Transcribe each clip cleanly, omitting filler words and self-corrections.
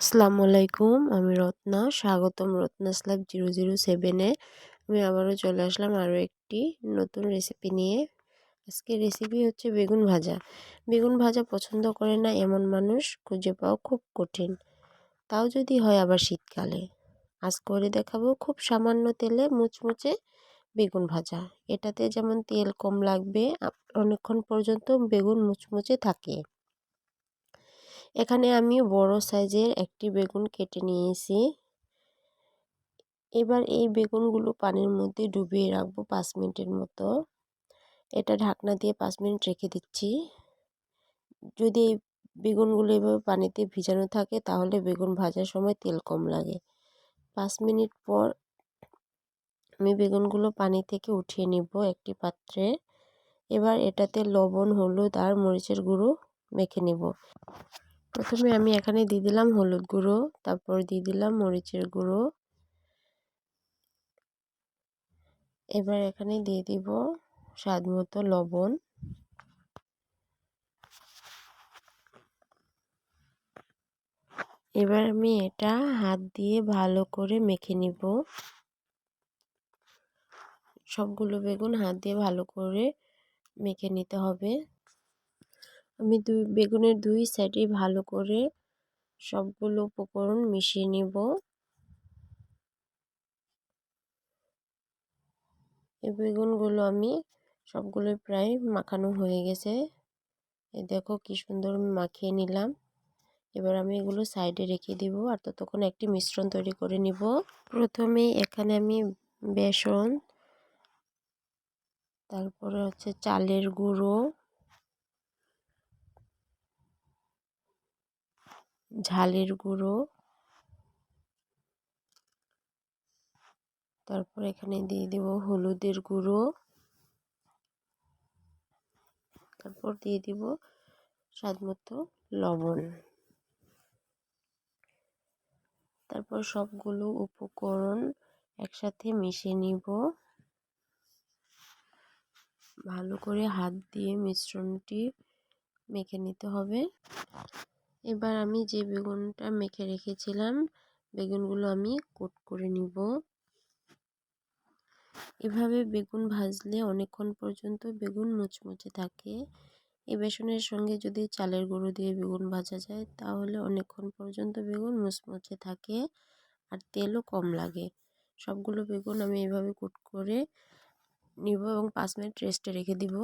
আসসালামু আলাইকুম। আমি রত্না। স্বাগতম রত্নাস লাইফ 007 এ। আমি আবারও চলে আসলাম আরও একটি নতুন রেসিপি নিয়ে। আজকের রেসিপি হচ্ছে বেগুন ভাজা। বেগুন ভাজা পছন্দ করে না এমন মানুষ খুঁজে পাওয়া খুব কঠিন। তাও যদি হয় আবার শীতকালে। আজ করে দেখাবো খুব সামান্য তেলে মুচমুচে বেগুন ভাজা। এটাতে যেমন তেল কম লাগবে, অনেকক্ষণ পর্যন্ত বেগুন মুচমুচে থাকে। এখানে আমি বড় সাইজের একটি বেগুন কেটে নিয়েছি। এবার এই বেগুনগুলো পানির মধ্যে ডুবিয়ে রাখবো 5 মিনিটের মতো। এটা ঢাকনা দিয়ে 5 মিনিট রেখে দিচ্ছি। যদি এই বেগুনগুলো এভাবে পানিতে ভিজানো থাকে তাহলে বেগুন ভাজার সময় তেল কম লাগে। 5 মিনিট পর আমি বেগুনগুলো পানি থেকে উঠিয়ে নিব একটি পাত্রে। এবার এটাতে লবণ, হলুদ আর মরিচের গুঁড়ো মেখে নিব। প্রথমে আমি এখানে দিয়ে দিলাম হলুদ গুঁড়ো, তারপর দিয়ে দিলাম মরিচের গুঁড়ো। এবার এখানে দিয়ে দিব স্বাদ মতো লবণ। এবার আমি এটা হাত দিয়ে ভালো করে মেখে নিব। সবগুলো বেগুন হাত দিয়ে ভালো করে মেখে নিতে হবে। আমি বেগুনের দুই সাইডে ভালো করে সবগুলো উপকরণ মিশিয়ে নিব। এই বেগুনগুলো আমি সবগুলো প্রায় মাখানো হয়ে গেছে। এই দেখো কি সুন্দর মাখিয়ে নিলাম। এবার আমি এগুলো সাইডে রেখে দিব আর ততক্ষণ একটি মিশ্রণ তৈরি করে নিব। প্রথমে এখানে আমি বেসন, তারপরে হচ্ছে চালের গুঁড়ো, ঝালের গুঁড়ো, তারপর এখানে দিয়ে দিব হলুদের গুঁড়ো, তারপর দিয়ে দিব স্বাদমতো লবণ। তারপর সবগুলো উপকরণ একসাথে মিশিয়ে নিব। ভালো করে হাত দিয়ে মিশ্রণটি মেখে নিতে হবে। এবার আমি যে বেগুনটা মেখে রেখেছিলাম, বেগুনগুলো আমি কোট করে নিব। এভাবে বেগুন ভাজলে অনেকক্ষণ পর্যন্ত বেগুন মুচমুচে থাকে। এই বেসনের সঙ্গে যদি চালের গুঁড়ো দিয়ে বেগুন ভাজা যায় তাহলে অনেকক্ষণ পর্যন্ত বেগুন মুচমুচে থাকে আর তেলও কম লাগে। সবগুলো বেগুন আমি এভাবে কুট করে নিব এবং 5 মিনিট রেস্টে রেখে দিব।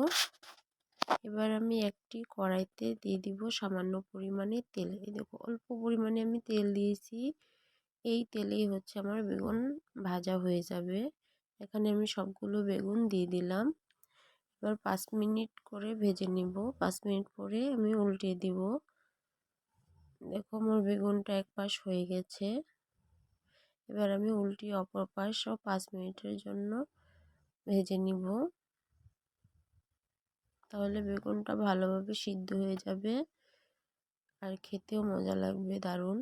এবার আমি একটি কড়াইতে দিয়ে দিব সামান্য পরিমাণে তেল। এই দেখো অল্প পরিমাণে আমি তেল দিয়েছি। এই তেলেই হচ্ছে আমার বেগুন ভাজা হয়ে যাবে। এখানে আমি সবগুলো বেগুন দিয়ে দিলাম। এবার 5 মিনিট করে ভেজে নিব। 5 মিনিট পরে আমি উল্টিয়ে দিব। দেখো আমার বেগুনটা এক পাশ হয়ে গেছে। এবার আমি উল্টিয়ে অপর পাশও 5 মিনিটের জন্য ভেজে নিব। তাহলে বেগুনটা ভালোভাবে সিদ্ধ হয়ে যাবে আর খেতেও মজা লাগবে দারুণ।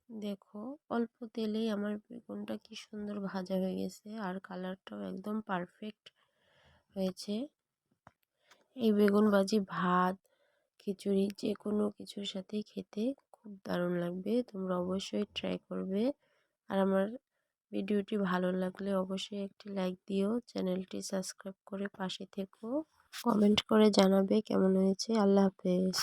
দেখো অল্প তেলেই আমার বেগুনটা কি সুন্দর ভাজা হয়ে গেছে আর কালারটাও একদম পারফেক্ট হয়েছে। এই বেগুন ভাজি ভাত, খিচুড়ি যে কোনো কিছুর সাথেই খেতে খুব দারুণ লাগবে। তোমরা অবশ্যই ট্রাই করবে। আর আমার ভিডিওটি ভালো লাগলে অবশ্যই একটি লাইক দিও, চ্যানেলটি সাবস্ক্রাইব করে পাশে থেকো, কমেন্ট করে জানাবে কেমন হয়েছে। আল্লাহ হাফেজ।